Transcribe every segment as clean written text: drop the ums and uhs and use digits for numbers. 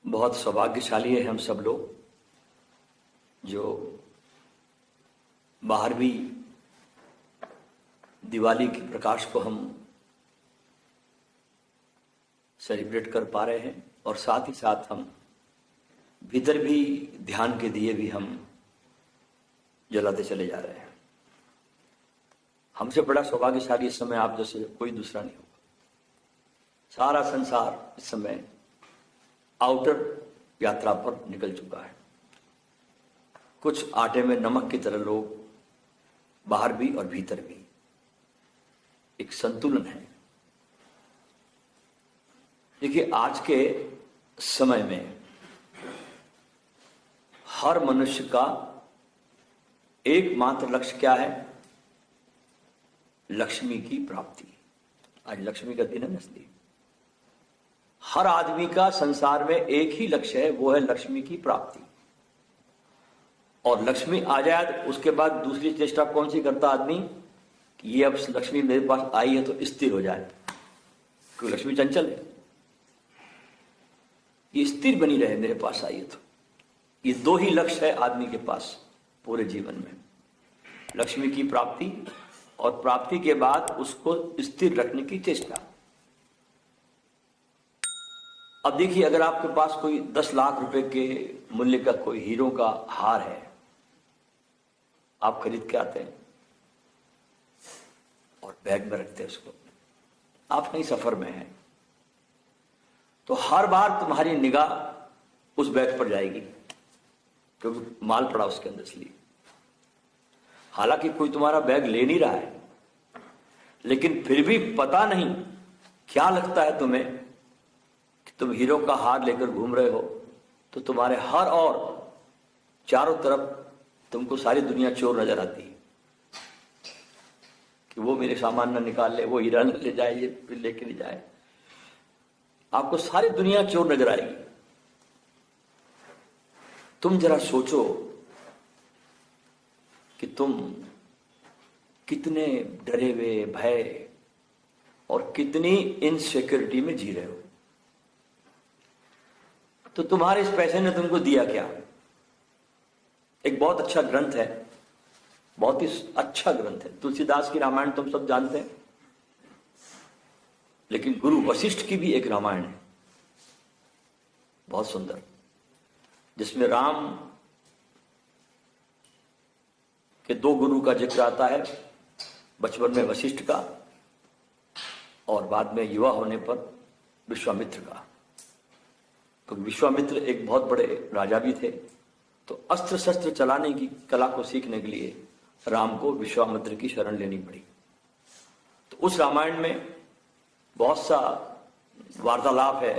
बहुत सौभाग्यशाली है हम सब लोग जो 12वीं दिवाली के प्रकाश को हम सेलिब्रेट कर पा रहे हैं और साथ ही साथ हम भीतर भी ध्यान के दिए भी हम जलाते चले जा रहे हैं। हमसे बड़ा सौभाग्यशाली इस समय आप जैसे कोई दूसरा नहीं होगा। सारा संसार इस समय आउटर यात्रा पर निकल चुका है। कुछ आटे में नमक की तरह लोग बाहर भी और भीतर भी, एक संतुलन है। देखिए, आज के समय में हर मनुष्य का एकमात्र लक्ष्य क्या है? लक्ष्मी की प्राप्ति। आज लक्ष्मी का दिन है, इसलिए हर आदमी का संसार में एक ही लक्ष्य है, वो है लक्ष्मी की प्राप्ति। और लक्ष्मी आ जाए तो उसके बाद दूसरी चेष्टा कौन सी करता आदमी कि ये अब लक्ष्मी मेरे पास आई है तो स्थिर हो जाए, क्योंकि लक्ष्मी चंचल है, ये स्थिर बनी रहे, मेरे पास आई है तो। ये दो ही लक्ष्य है आदमी के पास पूरे जीवन में, लक्ष्मी की प्राप्ति और प्राप्ति के बाद उसको स्थिर रखने की चेष्टा। अब देखिए, अगर आपके पास कोई 10 लाख रुपए के मूल्य का कोई हीरो का हार है, आप खरीद के आते हैं और बैग में रखते हैं उसको, आप कहीं सफर में हैं तो हर बार तुम्हारी निगाह उस बैग पर जाएगी क्योंकि माल पड़ा उसके अंदर, इसलिए। हालांकि कोई तुम्हारा बैग ले नहीं रहा है, लेकिन फिर भी पता नहीं क्या लगता है तुम्हें कि तुम हीरो का हार लेकर घूम रहे हो, तो तुम्हारे हर और चारों तरफ तुमको सारी दुनिया चोर नजर आती है कि वो मेरे सामान ना निकाल ले, वो हीरा न ले जाए, ये फिर लेके नहीं जाए। आपको सारी दुनिया चोर नजर आएगी। तुम जरा सोचो कि तुम कितने डरे हुए, भय और कितनी इनसिक्योरिटी में जी रहे हो। तो तुम्हारे इस पैसे ने तुमको दिया क्या? एक बहुत अच्छा ग्रंथ है, बहुत ही अच्छा ग्रंथ है, तुलसीदास की रामायण तुम सब जानते हैं, लेकिन गुरु वशिष्ठ की भी एक रामायण है बहुत सुंदर, जिसमें राम के 2 गुरु का जिक्र आता है। बचपन में वशिष्ठ का और बाद में युवा होने पर विश्वामित्र का। तो विश्वामित्र एक बहुत बड़े राजा भी थे, तो अस्त्र शस्त्र चलाने की कला को सीखने के लिए राम को विश्वामित्र की शरण लेनी पड़ी। तो उस रामायण में बहुत सा वार्तालाप है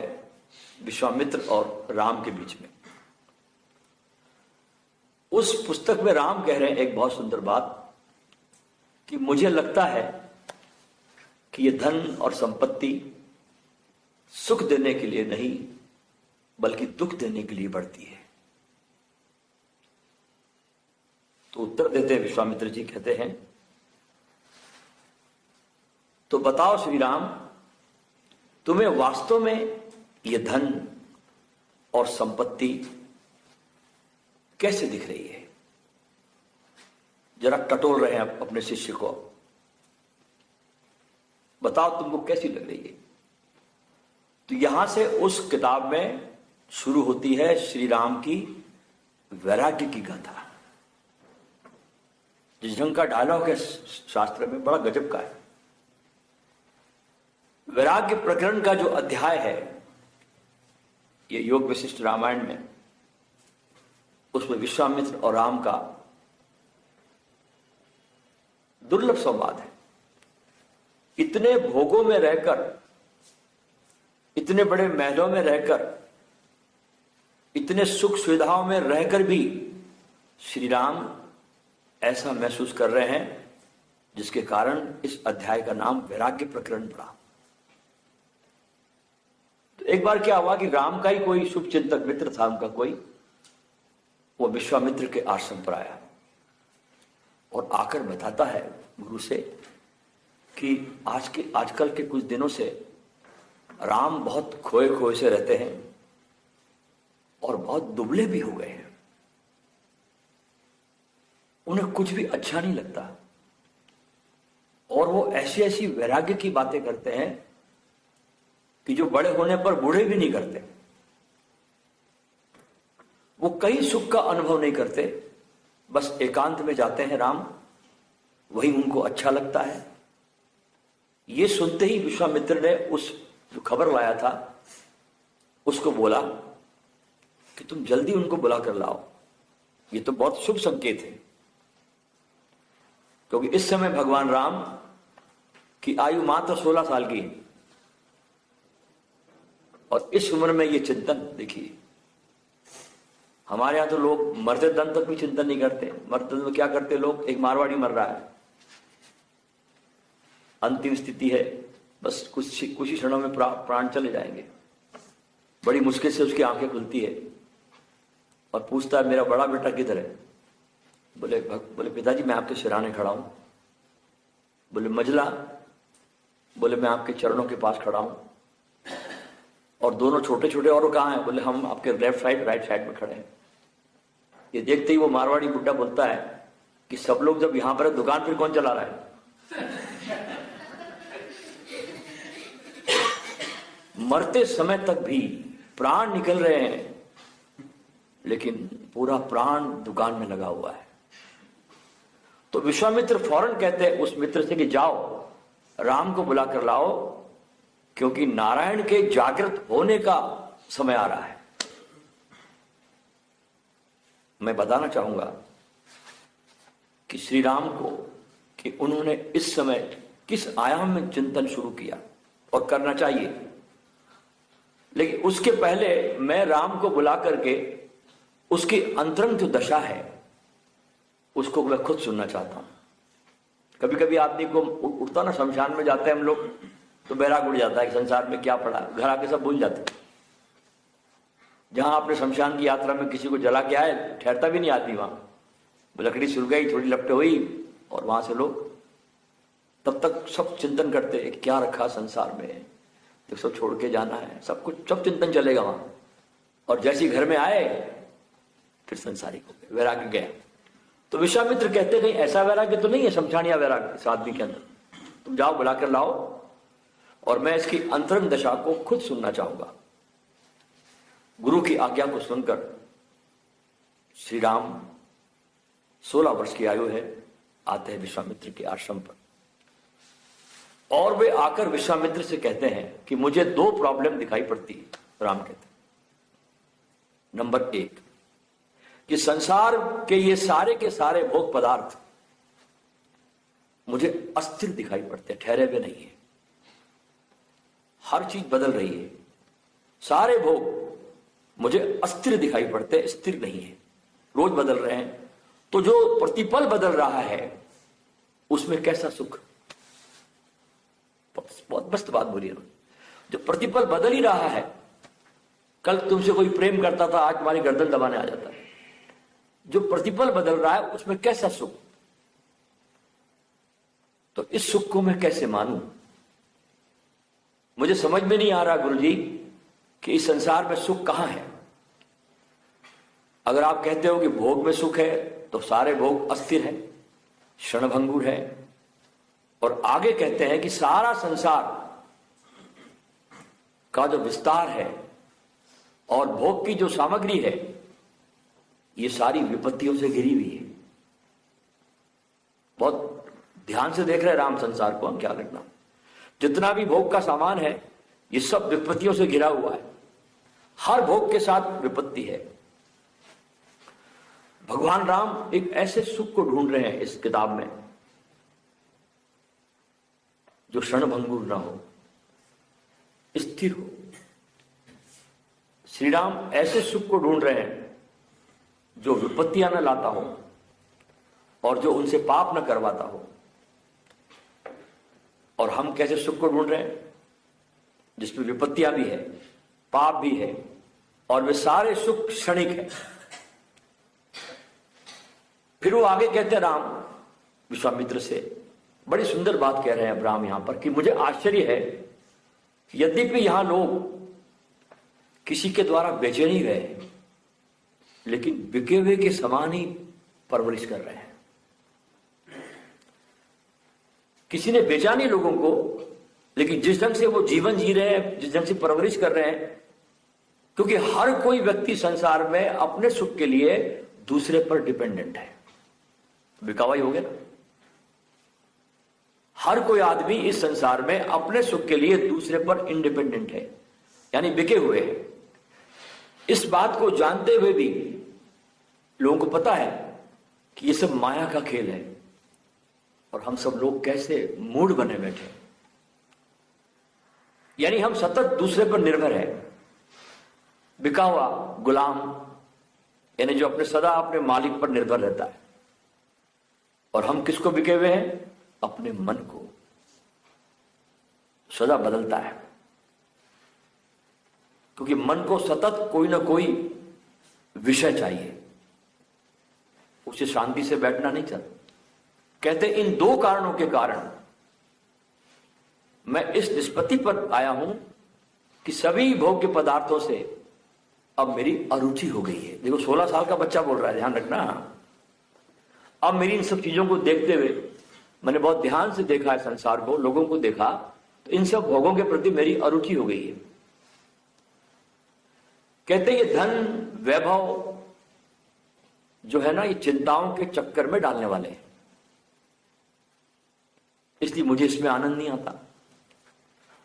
विश्वामित्र और राम के बीच में। उस पुस्तक में राम कह रहे हैं एक बहुत सुंदर बात कि मुझे लगता है कि ये धन और संपत्ति सुख देने के लिए नहीं बल्कि दुख देने के लिए बढ़ती है। तो उत्तर देते हैं विश्वामित्र जी, कहते हैं, तो बताओ श्री राम, तुम्हें वास्तव में ये धन और संपत्ति कैसे दिख रही है? जरा टटोल रहे हैं अपने शिष्य को, बताओ तुमको कैसी लग रही है? तो यहां से उस किताब में शुरू होती है श्री राम की वैराग्य की गाथा। जिस ढंग का डायलॉग है शास्त्र में, बड़ा गजब का है। वैराग्य प्रकरण का जो अध्याय है ये योग वशिष्ठ रामायण में, उसमें विश्वामित्र और राम का दुर्लभ संवाद है। इतने भोगों में रहकर, इतने बड़े महलों में रहकर, इतने सुख सुविधाओं में रहकर भी श्री राम ऐसा महसूस कर रहे हैं, जिसके कारण इस अध्याय का नाम वैराग्य प्रकरण पड़ा। तो एक बार क्या हुआ कि राम का ही कोई शुभ चिंतक मित्र था उनका कोई, वो विश्वामित्र के आश्रम पर आया और आकर बताता है गुरु से कि आजकल के कुछ दिनों से राम बहुत खोए खोए से रहते हैं बहुत दुबले भी हो गए हैं, उन्हें कुछ भी अच्छा नहीं लगता, और वो ऐसी ऐसी वैराग्य की बातें करते हैं कि जो बड़े होने पर बूढ़े भी नहीं करते। वो कई सुख का अनुभव नहीं करते, बस एकांत में जाते हैं राम, वही उनको अच्छा लगता है। ये सुनते ही विश्वामित्र ने उस जो खबर लाया था उसको बोला कि तुम जल्दी उनको बुला कर लाओ, ये तो बहुत शुभ संकेत है, क्योंकि इस समय भगवान राम की आयु मात्र 16 साल की है, और इस उम्र में ये चिंतन देखिए, हमारे यहां तो लोग मरते दम तक भी चिंतन नहीं करते। मरते दम में क्या करते लोग, एक मारवाड़ी मर रहा है, अंतिम स्थिति है, बस कुछ ही क्षणों में प्राण चले जाएंगे। बड़ी मुश्किल से उसकी आंखें खुलती है और पूछता है मेरा बड़ा बेटा किधर है? बोले पिताजी मैं आपके सिरहाने खड़ा हूं। बोले मजला? बोले मैं आपके चरणों के पास खड़ा हूं। और दोनों छोटे छोटे और कहाँ हैं? बोले हम आपके लेफ्ट साइड राइट साइड में खड़े हैं। ये देखते ही वो मारवाड़ी बुड्ढा बोलता है कि सब लोग जब यहां पर है, दुकान फिर कौन चला रहा है? मरते समय तक भी प्राण निकल रहे हैं, लेकिन पूरा प्राण दुकान में लगा हुआ है। तो विश्वामित्र फौरन कहते हैं उस मित्र से कि जाओ राम को बुला कर लाओ, क्योंकि नारायण के जागृत होने का समय आ रहा है। मैं बताना चाहूंगा कि श्री राम को कि उन्होंने इस समय किस आयाम में चिंतन शुरू किया और करना चाहिए, लेकिन उसके पहले मैं राम को बुला करके उसकी अंतरंग जो दशा है उसको मैं खुद सुनना चाहता हूं। कभी कभी आदमी को उठता ना, शमशान में जाते हैं हम लोग तो बैराग उड़ जाता है कि संसार में क्या पड़ा, घर आके सब भूल जाते। जहां आपने शमशान की यात्रा में किसी को जला के आए, ठहरता भी नहीं आदमी वहां, लकड़ी सुल गई, थोड़ी लपटे हुई और वहां से लोग तब तक सब चिंतन करते हैं क्या रखा संसार में, तो सब छोड़ के जाना है, सब कुछ सब चिंतन चलेगा वहां। और जैसे घर में आए फिर संसारिक हो गए, वैराग्य गया। तो विश्वामित्र कहते नहीं ऐसा वैराग्य तो नहीं है शमशानिया वैराग्य इस आदमी के अंदर, तुम जाओ बुला कर लाओ और मैं इसकी अंतरंग दशा को खुद सुनना चाहूंगा। गुरु की आज्ञा को सुनकर श्री राम 16 वर्ष की आयु है, आते हैं विश्वामित्र के आश्रम पर, और वे आकर विश्वामित्र से कहते हैं कि मुझे 2 प्रॉब्लम दिखाई पड़ती है। राम कहते हैं नंबर 1 कि संसार के ये सारे के सारे भोग पदार्थ मुझे अस्थिर दिखाई पड़ते, ठहरे हुए नहीं है, हर चीज बदल रही है, सारे भोग मुझे अस्थिर दिखाई पड़ते, स्थिर नहीं है, रोज बदल रहे हैं। तो जो प्रतिपल बदल रहा है उसमें कैसा सुख, बहुत मस्त बात बोली उन्होंने, जो प्रतिपल बदल ही रहा है, कल तुमसे कोई प्रेम करता था आज तुम्हारी गर्दन दबाने आ जाता है, जो प्रतिपल बदल रहा है उसमें कैसा सुख, तो इस सुख को मैं कैसे मानूं? मुझे समझ में नहीं आ रहा गुरुजी कि इस संसार में सुख कहां है। अगर आप कहते हो कि भोग में सुख है तो सारे भोग अस्थिर है, क्षणभंगुर है, और आगे कहते हैं कि सारा संसार का जो विस्तार है और भोग की जो सामग्री है ये सारी विपत्तियों से घिरी हुई है। बहुत ध्यान से देख रहे हैं राम संसार को, हम क्या करना, जितना भी भोग का सामान है ये सब विपत्तियों से घिरा हुआ है, हर भोग के साथ विपत्ति है। भगवान राम एक ऐसे सुख को ढूंढ रहे हैं इस किताब में जो क्षणभंगुर ना हो, स्थिर हो। श्री राम ऐसे सुख को ढूंढ रहे हैं जो विपत्तियां न लाता हो और जो उनसे पाप न करवाता हो। और हम कैसे सुख को ढूंढ रहे हैं जिसमें विपत्तियां भी है, पाप भी है, और वे सारे सुख क्षणिक है। फिर वो आगे कहते हैं राम विश्वामित्र से, बड़ी सुंदर बात कह रहे हैं अब राम यहां पर कि मुझे आश्चर्य है यद्यपि यहां लोग किसी के द्वारा बेचे नहीं गए, लेकिन बिके हुए के समान ही परवरिश कर रहे हैं। किसी ने बेचा नहीं लोगों को, लेकिन जिस ढंग से वो जीवन जी रहे हैं, जिस ढंग से परवरिश कर रहे हैं, क्योंकि हर कोई व्यक्ति संसार में अपने सुख के लिए दूसरे पर डिपेंडेंट है। बिकावा ही हो गया ना। हर कोई आदमी इस संसार में अपने सुख के लिए दूसरे पर इंडिपेंडेंट है, यानी बिके हुए हैं। इस बात को जानते हुए भी लोगों को पता है कि ये सब माया का खेल है, और हम सब लोग कैसे मूड बने बैठे, यानी हम सतत दूसरे पर निर्भर है। बिका हुआ गुलाम, यानी जो अपने सदा अपने मालिक पर निर्भर रहता है। और हम किसको बिके हुए हैं? अपने मन को। सदा बदलता है, क्योंकि मन को सतत कोई ना कोई विषय चाहिए, उसे शांति से बैठना नहीं चाहता। कहते इन दो कारणों के कारण मैं इस निष्पत्ति पर आया हूं कि सभी भोग्य पदार्थों से अब मेरी अरुचि हो गई है। देखो 16 साल का बच्चा बोल रहा है, ध्यान रखना। अब मेरी इन सब चीजों को देखते हुए मैंने बहुत ध्यान से देखा है संसार को, लोगों को देखा, तो इन सब भोगों के प्रति मेरी अरुचि हो गई है। कहते ये धन वैभव जो है ना, ये चिंताओं के चक्कर में डालने वाले हैं, इसलिए मुझे इसमें आनंद नहीं आता।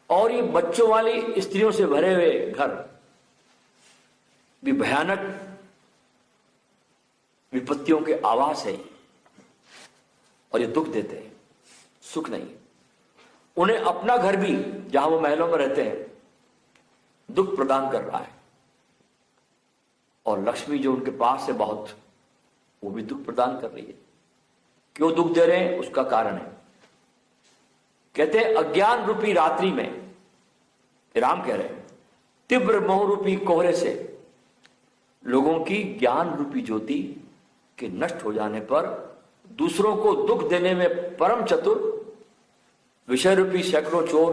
और ये बच्चों वाली स्त्रियों से भरे हुए घर भी भयानक विपत्तियों के आवास है, और ये दुख देते हैं, सुख नहीं। उन्हें अपना घर भी, जहां वो महलों में रहते हैं, दुख प्रदान कर रहा है, और लक्ष्मी जो उनके पास है बहुत, वो भी दुख प्रदान कर रही है। क्यों दुख दे रहे हैं? उसका कारण है। कहते हैं अज्ञान रूपी रात्रि में, राम कह रहे हैं, तीव्र मोह रूपी कोहरे से लोगों की ज्ञान रूपी ज्योति के नष्ट हो जाने पर दूसरों को दुख देने में परम चतुर विषय रूपी सैकड़ों चोर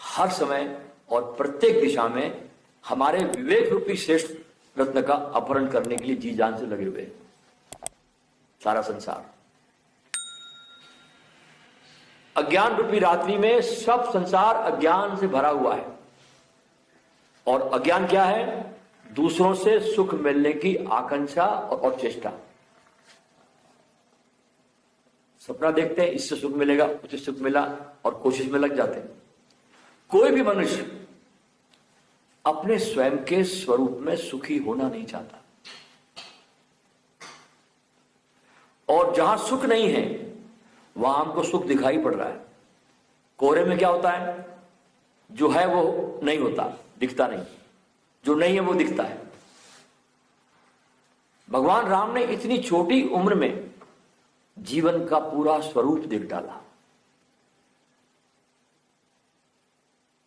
हर समय और प्रत्येक दिशा में हमारे विवेक रूपी श्रेष्ठ रत्न का अपहरण करने के लिए जी जान से लगे हुए। सारा संसार अज्ञान रूपी रात्रि में, सब संसार अज्ञान से भरा हुआ है। और अज्ञान क्या है? दूसरों से सुख मिलने की आकांक्षा और चेष्टा। सपना देखते हैं इससे सुख मिलेगा, उससे सुख मिला, और कोशिश में लग जाते हैं। कोई भी मनुष्य अपने स्वयं के स्वरूप में सुखी होना नहीं चाहता, और जहां सुख नहीं है वहां हमको सुख दिखाई पड़ रहा है। कोहरे में क्या होता है? जो है वो नहीं होता, दिखता नहीं, जो नहीं है वो दिखता है। भगवान राम ने इतनी छोटी उम्र में जीवन का पूरा स्वरूप देख डाला।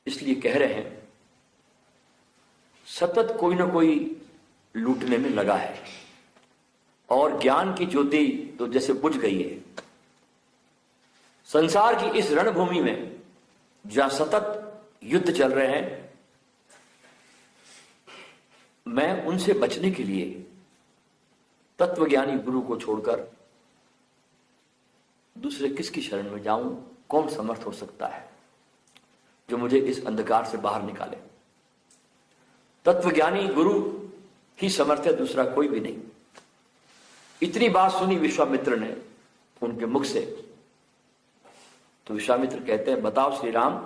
इसलिए कह रहे हैं सतत कोई ना कोई लूटने में लगा है, और ज्ञान की ज्योति तो जैसे बुझ गई है। संसार की इस रणभूमि में जहां सतत युद्ध चल रहे हैं, मैं उनसे बचने के लिए तत्वज्ञानी गुरु को छोड़कर दूसरे किसकी शरण में जाऊं? कौन समर्थ हो सकता है जो मुझे इस अंधकार से बाहर निकाले? तत्वज्ञानी गुरु ही समर्थ है, दूसरा कोई भी नहीं। इतनी बात सुनी विश्वामित्र ने उनके मुख से, तो विश्वामित्र कहते हैं बताओ श्री राम,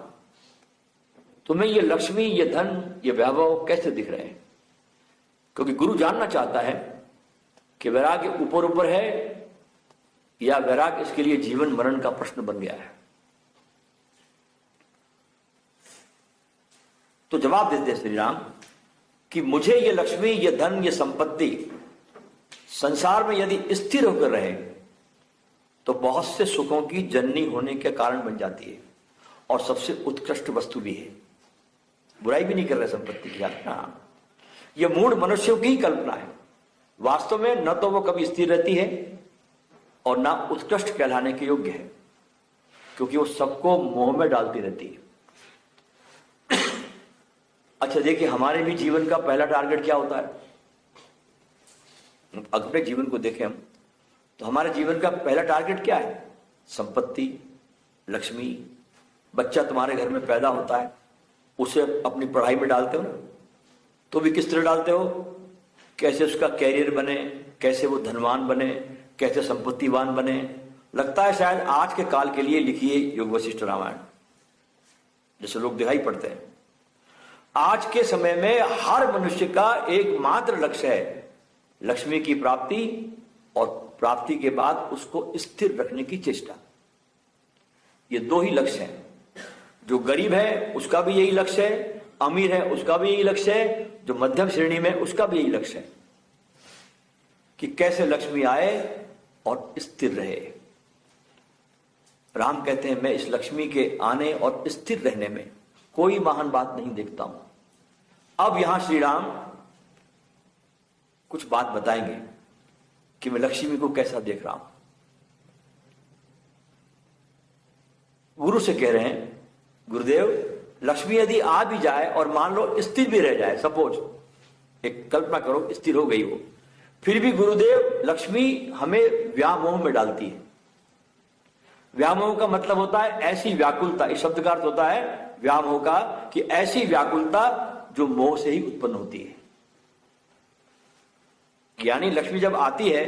तुम्हें ये लक्ष्मी, ये धन, ये वैभव कैसे दिख रहे हैं? क्योंकि गुरु जानना चाहता है कि वैराग्य ऊपर ऊपर है या वैराग्य इसके लिए जीवन मरण का प्रश्न बन गया है। तो जवाब देते श्री राम कि मुझे ये लक्ष्मी, ये धन, ये संपत्ति संसार में यदि स्थिर होकर रहे तो बहुत से सुखों की जननी होने के कारण बन जाती है, और सबसे उत्कृष्ट वस्तु भी है। बुराई भी नहीं कर रहे संपत्ति की, हाँ, ये मूढ़ मनुष्यों की कल्पना है। वास्तव में न तो वो कभी स्थिर रहती है और ना उत्कृष्ट कहलाने के योग्य है, क्योंकि वो सबको मोह में डालती रहती है। अच्छा देखिए, हमारे भी जीवन का पहला टारगेट क्या होता है? अपने जीवन को देखें हम, तो हमारे जीवन का पहला टारगेट क्या है? संपत्ति, लक्ष्मी। बच्चा तुम्हारे घर में पैदा होता है, उसे अपनी पढ़ाई में डालते हो ना, तो भी किस तरह डालते हो? कैसे उसका कैरियर बने, कैसे वो धनवान बने, कैसे संपत्तिवान बने। लगता है शायद आज के काल के लिए लिखी है योग वशिष्ठ रामायण, जैसे लोग दिखाई पड़ते हैं। आज के समय में हर मनुष्य का एकमात्र लक्ष्य है लक्ष्मी की प्राप्ति, और प्राप्ति के बाद उसको स्थिर रखने की चेष्टा। ये दो ही लक्ष्य हैं। जो गरीब है उसका भी यही लक्ष्य है, अमीर है उसका भी यही लक्ष्य है, जो मध्यम श्रेणी में उसका भी यही लक्ष्य है कि कैसे लक्ष्मी आए और स्थिर रहे। राम कहते हैं मैं इस लक्ष्मी के आने और स्थिर रहने में कोई महान बात नहीं देखता हूं। अब यहां श्री राम कुछ बात बताएंगे कि मैं लक्ष्मी को कैसा देख रहा हूं। गुरु से कह रहे हैं, गुरुदेव लक्ष्मी यदि आ भी जाए और मान लो स्थिर भी रह जाए, सपोज एक कल्पना करो स्थिर हो गई हो, फिर भी गुरुदेव लक्ष्मी हमें व्यामोह में डालती है। व्यामोह का मतलब होता है ऐसी व्याकुलता, इस शब्द का अर्थ होता है व्यामोह का कि ऐसी व्याकुलता जो मोह से ही उत्पन्न होती है। यानी लक्ष्मी जब आती है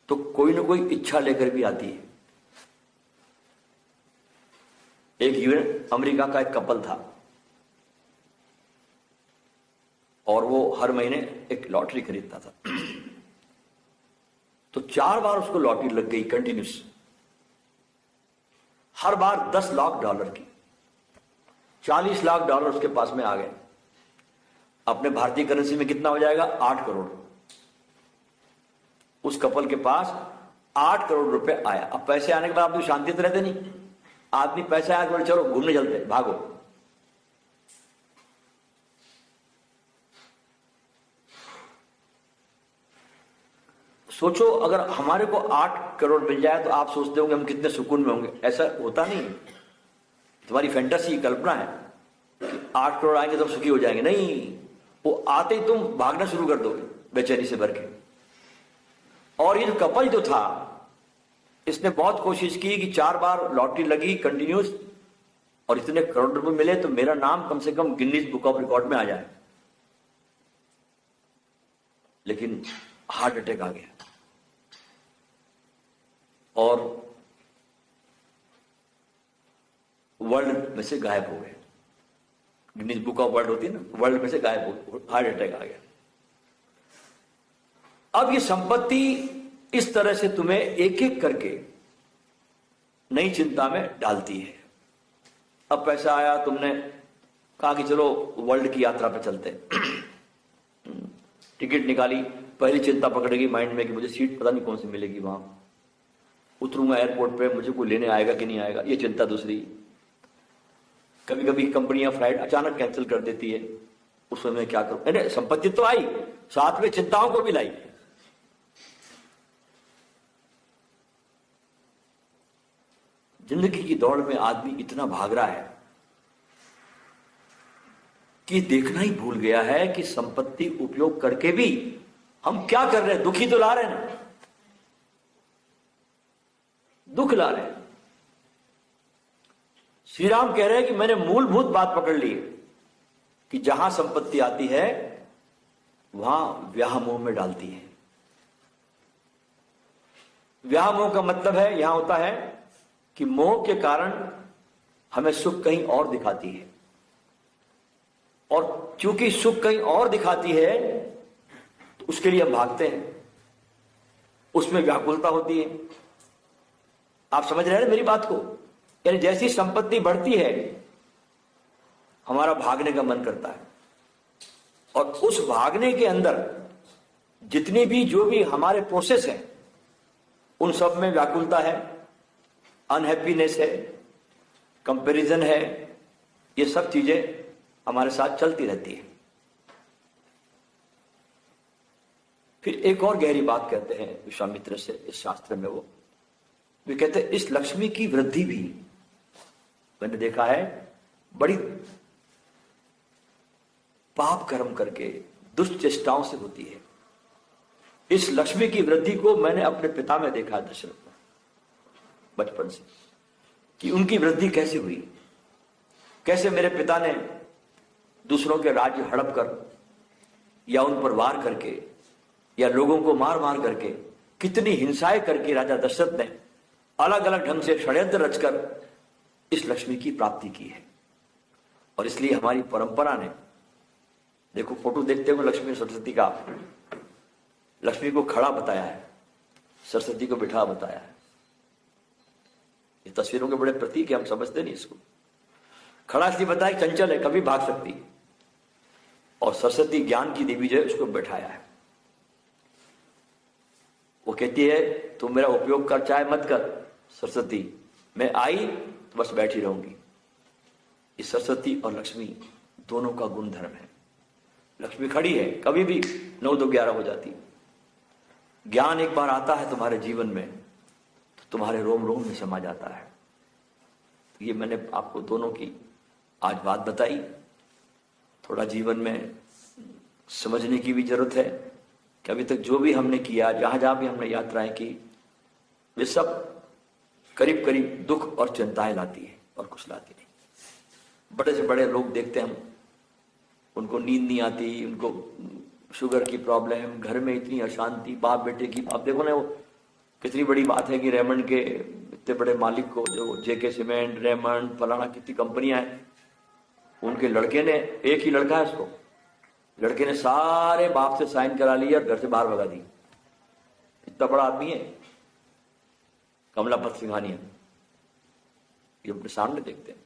तो कोई ना कोई इच्छा लेकर भी आती है। एक अमेरिका का एक कपल था और वो हर महीने एक लॉटरी खरीदता था। तो 4 बार उसको लॉटरी लग गई कंटिन्यूस, हर बार $10 लाख की। $40 लाख उसके पास में आ गए। अपने भारतीय करेंसी में कितना हो जाएगा? 8 करोड़। उस कपल के पास 8 करोड़ रुपए आया। अब पैसे आने के बाद आप तो शांति से रहते नहीं, आदमी पैसा आया तो चलो घूमने चलते, भागो। सोचो अगर हमारे को 8 करोड़ मिल जाए तो आप सोचते होंगे हम कितने सुकून में होंगे। ऐसा होता नहीं, तुम्हारी फैंटेसी कल्पना है कि 8 करोड़ आएंगे तो सुखी हो जाएंगे। नहीं, वो आते ही तुम भागना शुरू कर दोगे बेचैनी से भर के। और ये जो कपल जो था, इसने बहुत कोशिश की कि 4 बार लॉटरी लगी कंटिन्यूस और इतने करोड़ रुपए मिले तो मेरा नाम कम से कम गिनीज बुक ऑफ रिकॉर्ड में आ जाए। लेकिन हार्ट अटैक आ गया और वर्ल्ड में से गायब हो गए। गिनीज बुक ऑफ वर्ल्ड होती है ना, वर्ल्ड में से गायब हो, हार्ट अटैक आ गया। अब ये संपत्ति इस तरह से तुम्हें एक एक करके नई चिंता में डालती है। अब पैसा आया, तुमने कहा कि चलो वर्ल्ड की यात्रा पे चलते टिकट निकाली, पहली चिंता पकड़ गई माइंड में कि मुझे सीट पता नहीं कौन सी मिलेगी, वहां उतरूंगा एयरपोर्ट पे, मुझे कोई लेने आएगा कि नहीं आएगा, ये चिंता दूसरी। कभी कभी कंपनियां फ्लाइट अचानक कैंसिल कर देती है, उस समय क्या करूं। अरे संपत्ति तो आई, साथ में चिंताओं को भी लाई। जिंदगी की दौड़ में आदमी इतना भाग रहा है कि देखना ही भूल गया है कि संपत्ति उपयोग करके भी हम क्या कर रहे हैं। दुखी तो ला रहे हैं ना, दुख ला रहे हैं। श्री राम कह रहे हैं कि मैंने मूलभूत बात पकड़ ली कि जहां संपत्ति आती है वहां व्यामोह में डालती है। व्यामोह का मतलब है यहां होता है कि मोह के कारण हमें सुख कहीं और दिखाती है, और क्योंकि सुख कहीं और दिखाती है तो उसके लिए हम भागते हैं, उसमें व्याकुलता होती है। आप समझ रहे हैं मेरी बात को? यानी जैसी संपत्ति बढ़ती है हमारा भागने का मन करता है, और उस भागने के अंदर जितनी भी जो भी हमारे प्रोसेस हैं उन सब में व्याकुलता है, अनहैप्पीनेस है, कंपैरिजन है, ये सब चीजें हमारे साथ चलती रहती है। फिर एक और गहरी बात कहते हैं विश्वामित्र से इस शास्त्र में, वो कहते हैं इस लक्ष्मी की वृद्धि भी मैंने देखा है बड़ी पाप कर्म करके दुष्ट चेष्टाओं से होती है। इस लक्ष्मी की वृद्धि को मैंने अपने पिता में देखा, दशरथ में, बचपन से, कि उनकी वृद्धि कैसे हुई। कैसे मेरे पिता ने दूसरों के राज्य हड़प कर या उन पर वार करके या लोगों को मार मार करके, कितनी हिंसाएं करके राजा दशरथ ने अलग अलग ढंग से षड्यंत्र रचकर इस लक्ष्मी की प्राप्ति की है। और इसलिए हमारी परंपरा ने, देखो फोटो देखते हुए लक्ष्मी सरस्वती का, लक्ष्मी को खड़ा बताया है, सरस्वती को बिठा बताया है। ये तस्वीरों के बड़े प्रतीक है, हम समझते नहीं इसको। खड़ा इसलिए बताया, चंचल है, कभी भाग सकती है, और सरस्वती ज्ञान की देवी जो है उसको बैठाया है। वो कहती है तुम मेरा उपयोग कर चाहे मत कर सरस्वती, मैं आई तो बस बैठी रहूंगी। इस सरस्वती और लक्ष्मी दोनों का गुण धर्म है। लक्ष्मी खड़ी है, कभी भी 9 2 11 हो जाती। ज्ञान एक बार आता है तुम्हारे जीवन में तो तुम्हारे रोम रोम में समा जाता है। तो ये मैंने आपको दोनों की आज बात बताई। थोड़ा जीवन में समझने की भी जरूरत है कि अभी तक जो भी हमने किया, जहां जहां भी हमने यात्राएं की, वे सब करीब करीब दुख और चिंताएं लाती है और कुछ लाती नहीं। बड़े से बड़े लोग देखते हैं हम, उनको नींद नहीं आती, उनको शुगर की प्रॉब्लम, घर में इतनी अशांति, बाप बेटे की। आप देखो ना, वो कितनी बड़ी बात है कि रेमंड के इतने बड़े मालिक को, जो जेके सीमेंट, रेमंड, फलाना, कितनी कंपनियां हैं, उनके लड़के ने, एक ही लड़का है उसको, लड़के ने सारे बाप से साइन करा लिया और घर से बाहर भगा दी। इतना बड़ा आदमी है कमलापत सिंघानिया, ये अपने सामने देखते हैं।